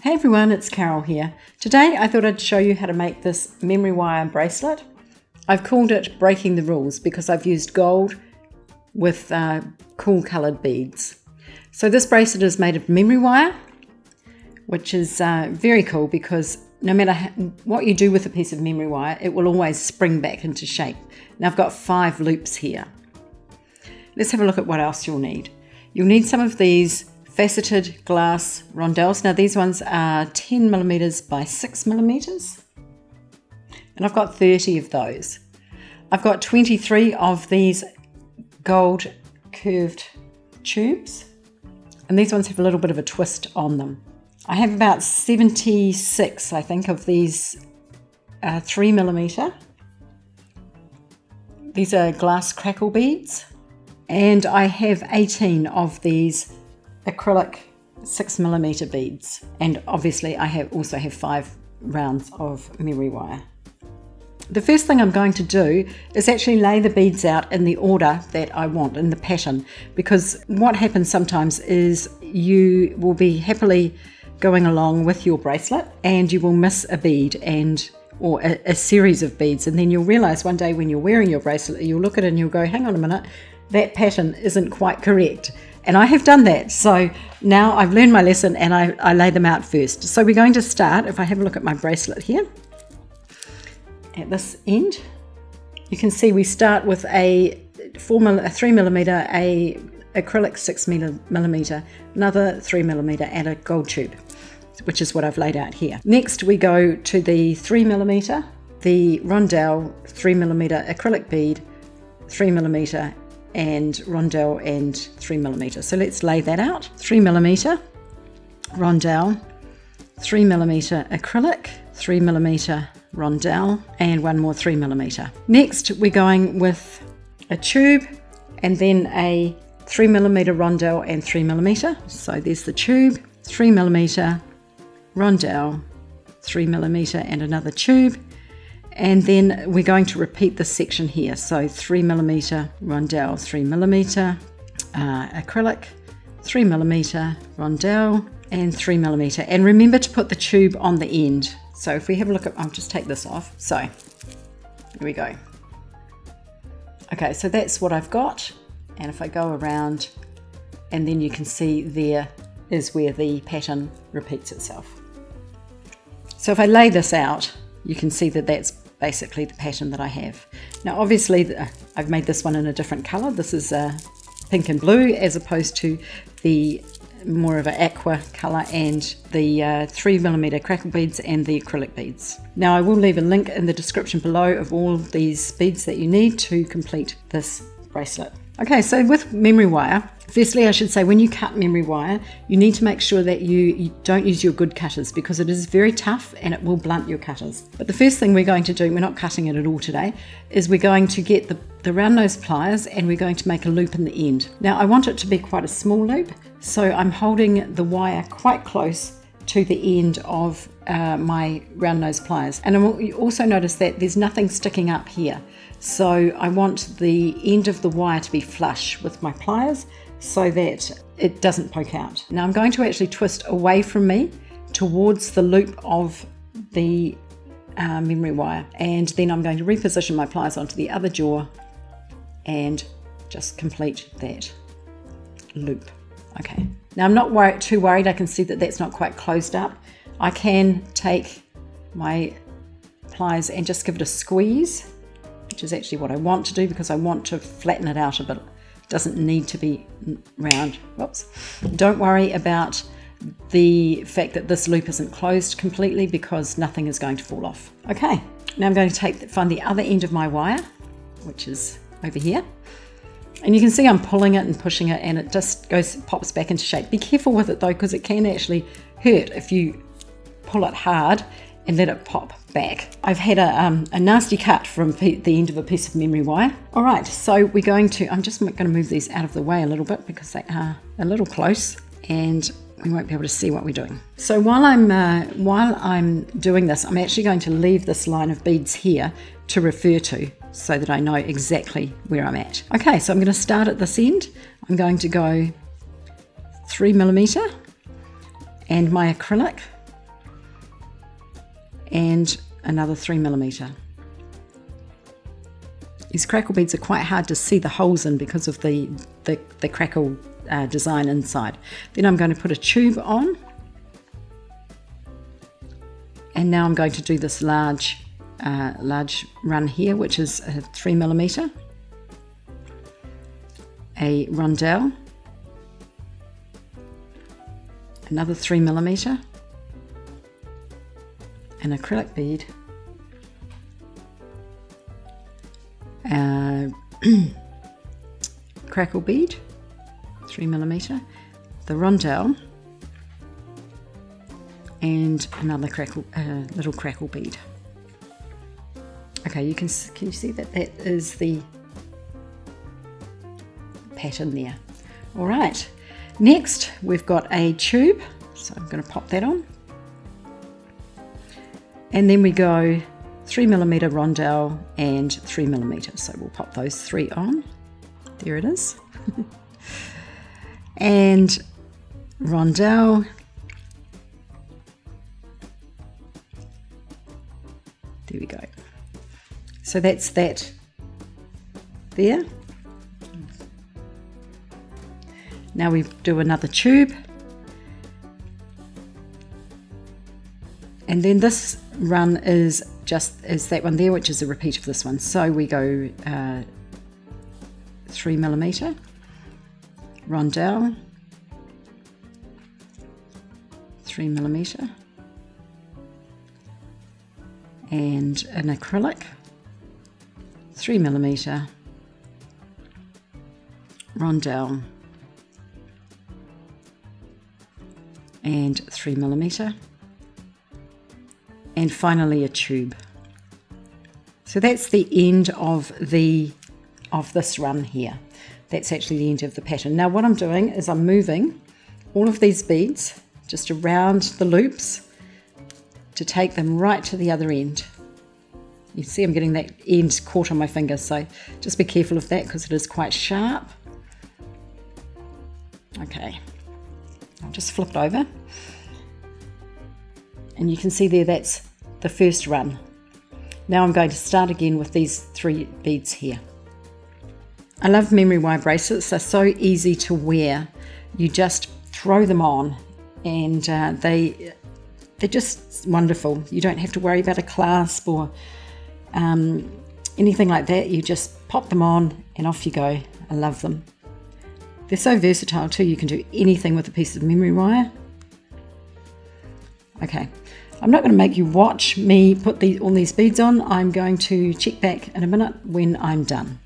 Hey everyone, it's Carol here. Today I thought I'd show you how to make this memory wire bracelet. I've called it Breaking the Rules because I've used gold with cool coloured beads. So this bracelet is made of memory wire, which is very cool because no matter what you do with a piece of memory wire, it will always spring back into shape. Now I've got 5 loops here. Let's have a look at what else you'll need. You'll need some of these faceted glass rondelles. Now these ones are 10mm by 6mm, and I've got 30 of those. I've got 23 of these gold curved tubes, and these ones have a little bit of a twist on them. I have about 76, I think, of these 3mm. These are glass crackle beads, and I have 18 of these acrylic 6mm beads, and obviously I also have 5 rounds of memory wire. The first thing I'm going to do is actually lay the beads out in the order that I want, in the pattern, because what happens sometimes is you will be happily going along with your bracelet and you will miss a bead or a series of beads, and then you'll realize one day when you're wearing your bracelet, you'll look at it and you'll go, hang on a minute, that pattern isn't quite correct. And I have done that, so now I've learned my lesson and I lay them out first. So we're going to start, if I have a look at my bracelet here, at this end, you can see we start with a 3mm, a acrylic 6mm, another 3mm, and a gold tube, which is what I've laid out here. Next we go to the 3mm, the rondelle 3mm acrylic bead, 3mm, and rondelle and 3mm. So let's lay that out. 3mm rondelle, 3mm acrylic, 3mm rondelle, and one more 3mm. Next we're going with a tube and then a 3mm rondelle and 3mm. So there's the tube, 3mm rondelle, 3mm, and another tube. And then we're going to repeat this section here. So 3mm rondelle, 3mm acrylic, 3mm rondelle, and 3mm. And remember to put the tube on the end. So if we have a look at, I'll just take this off. So here we go. Okay, so that's what I've got. And if I go around, and then you can see there is where the pattern repeats itself. So if I lay this out, you can see that that's basically the pattern that I have. Now obviously I've made this one in a different color. This is pink and blue as opposed to the more of an aqua color and the 3mm crackle beads and the acrylic beads. Now I will leave a link in the description below of all these beads that you need to complete this bracelet. Okay, so with memory wire, firstly I should say when you cut memory wire, you need to make sure that you don't use your good cutters because it is very tough and it will blunt your cutters. But the first thing we're going to do, we're not cutting it at all today, is we're going to get the round nose pliers and we're going to make a loop in the end. Now I want it to be quite a small loop, so I'm holding the wire quite close to the end of my round nose pliers. And you also notice that there's nothing sticking up here. So I want the end of the wire to be flush with my pliers so that it doesn't poke out. Now I'm going to actually twist away from me towards the loop of the memory wire, and then I'm going to reposition my pliers onto the other jaw and just complete that loop. Okay, now I'm not too worried. I can see that that's not quite closed up. I can take my pliers and just give it a squeeze, which is actually what I want to do because I want to flatten it out a bit. It doesn't need to be round. Whoops. Don't worry about the fact that this loop isn't closed completely because nothing is going to fall off. Okay, now I'm going to find the other end of my wire, which is over here. And you can see I'm pulling it and pushing it and it just pops back into shape. Be careful with it though, because it can actually hurt if you pull it hard and let it pop back. I've had a nasty cut from the end of a piece of memory wire. All right, so I'm just going to move these out of the way a little bit because they are a little close and we won't be able to see what we're doing. So while I'm doing this, I'm actually going to leave this line of beads here to refer to so that I know exactly where I'm at. Okay, so I'm going to start at this end. I'm going to go 3mm and my acrylic and another 3mm. These crackle beads are quite hard to see the holes in because of the crackle design inside. Then I'm going to put a tube on, and now I'm going to do this large run here, which is a 3mm, a rondelle, another 3mm, an acrylic bead, crackle bead, 3mm, the rondelle, and another little crackle bead. Okay, can you see that is the pattern there? All right, next we've got a tube, so I'm going to pop that on, and then we go 3mm rondelle and 3mm, so we'll pop those 3 on. There it is. And rondelle, there we go. So that's that there. Now we do another tube, and then this run is just as that one there, which is a repeat of this one. So we go 3mm, rondelle, 3mm, and an acrylic, 3mm, rondelle, and 3mm, and finally a tube. So that's the end of this run here. That's actually the end of the pattern. Now what I'm doing is I'm moving all of these beads just around the loops to take them right to the other end. You see I'm getting that end caught on my finger, so just be careful of that because it is quite sharp. Okay, I'll just flip it over, and you can see there that's the first run. Now I'm going to start again with these 3 beads here. I love memory wire bracelets. They're so easy to wear. You just throw them on, and they're just wonderful. You don't have to worry about a clasp or anything like that. You just pop them on and off you go. I love them. They're so versatile too. You can do anything with a piece of memory wire. Okay, I'm not going to make you watch me put all these beads on. I'm going to check back in a minute when I'm done.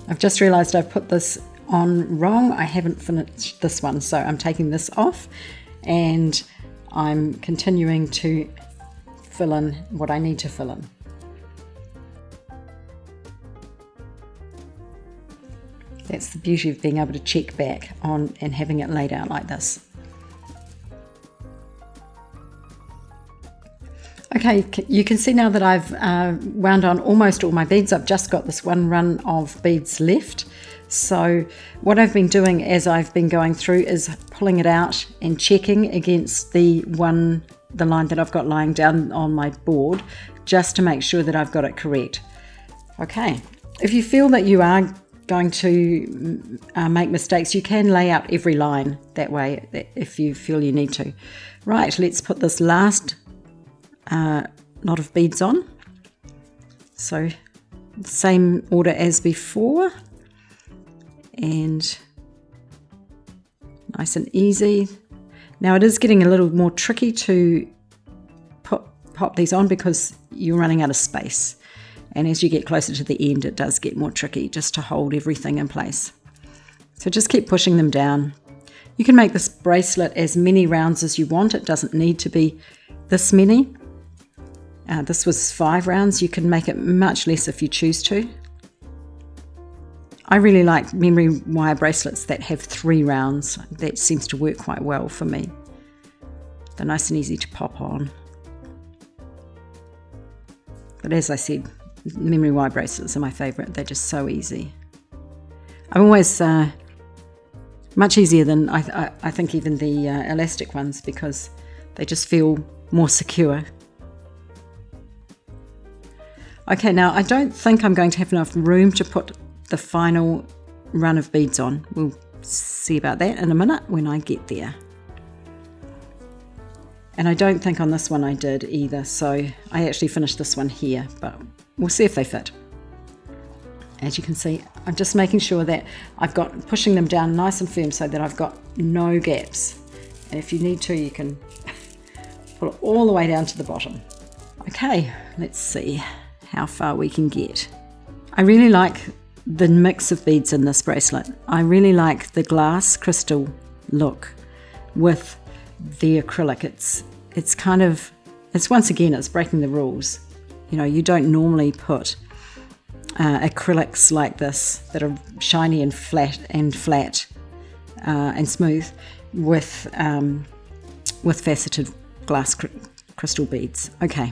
I've just realised I've put this on wrong. I haven't finished this one, so I'm taking this off and I'm continuing to fill in what I need to fill in. That's the beauty of being able to check back on and having it laid out like this. Okay, you can see now that I've wound on almost all my beads. I've just got this one run of beads left. So what I've been doing as I've been going through is pulling it out and checking against the line that I've got lying down on my board, just to make sure that I've got it correct. Okay, if you feel that you are going to make mistakes, you can lay out every line that way if you feel you need to. Right, let's put this last lot of beads on. So same order as before, and nice and easy. Now it is getting a little more tricky to pop these on because you're running out of space, and as you get closer to the end it does get more tricky just to hold everything in place. So just keep pushing them down. You can make this bracelet as many rounds as you want. It doesn't need to be this many. This was 5 rounds. You can make it much less if you choose to. I really like memory wire bracelets that have 3 rounds. That seems to work quite well for me. They're nice and easy to pop on. But as I said, memory wire bracelets are my favourite. They're just so easy. I'm always much easier than I think even the elastic ones, because they just feel more secure. Okay, now I don't think I'm going to have enough room to put the final run of beads on. We'll see about that in a minute when I get there. And I don't think on this one I did either, so I actually finished this one here, but we'll see if they fit. As you can see, I'm just making sure that I've got, pushing them down nice and firm so that I've got no gaps. And if you need to, you can pull it all the way down to the bottom. Okay, let's see how far we can get. I really like the mix of beads in this bracelet. I really like the glass crystal look with the acrylic. It's kind of, it's once again, it's breaking the rules. You know, you don't normally put acrylics like this that are shiny and flat and smooth with faceted glass crystal beads. Okay,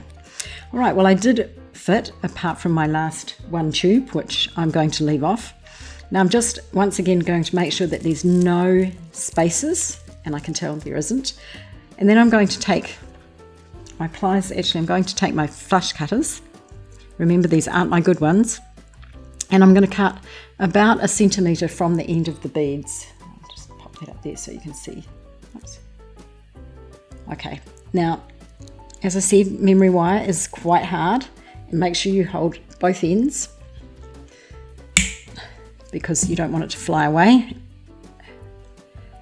all right, well, I did fit apart from my last one tube, which I'm going to leave off. Now I'm just once again going to make sure that there's no spaces, and I can tell there isn't. And then I'm going to take my pliers. Actually, I'm going to take my flush cutters. Remember, these aren't my good ones. And I'm going to cut about 1 centimetre from the end of the beads. I'll just pop that up there so you can see. Oops. Okay, now, as I said, memory wire is quite hard. And make sure you hold both ends, because you don't want it to fly away,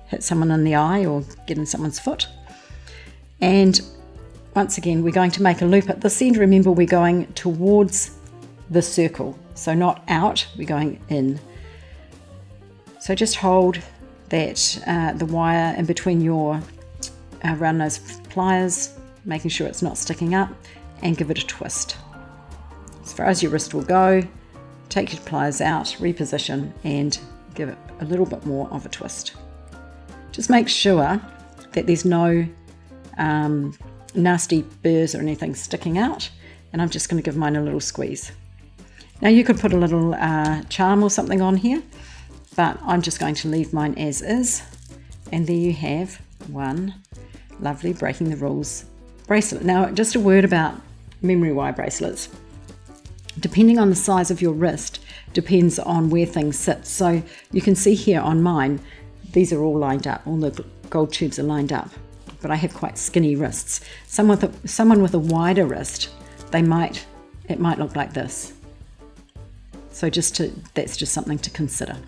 hit someone in the eye or get in someone's foot. And once again, we're going to make a loop at this end. Remember, we're going towards the circle, so not out, we're going in. So just hold that the wire in between your round nose pliers, making sure it's not sticking up, and give it a twist. As far as your wrist will go, take your pliers out, reposition, and give it a little bit more of a twist. Just make sure that there's no nasty burrs or anything sticking out, and I'm just going to give mine a little squeeze. Now you could put a little charm or something on here, but I'm just going to leave mine as is, and there you have one lovely breaking the rules bracelet. Now, just a word about memory wire bracelets. Depending on the size of your wrist, depends on where things sit. So you can see here on mine, these are all lined up, all the gold tubes are lined up, but I have quite skinny wrists. Someone with a wider wrist, it might look like this. So that's just something to consider.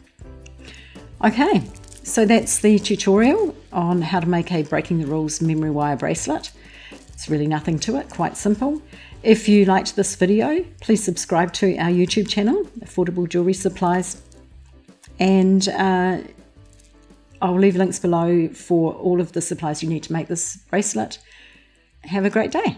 Okay, so that's the tutorial on how to make a breaking the rules memory wire bracelet. It's really nothing to it, quite simple. If you liked this video, please subscribe to our YouTube channel, Affordable Jewellery Supplies, and I'll leave links below for all of the supplies you need to make this bracelet. Have a great day.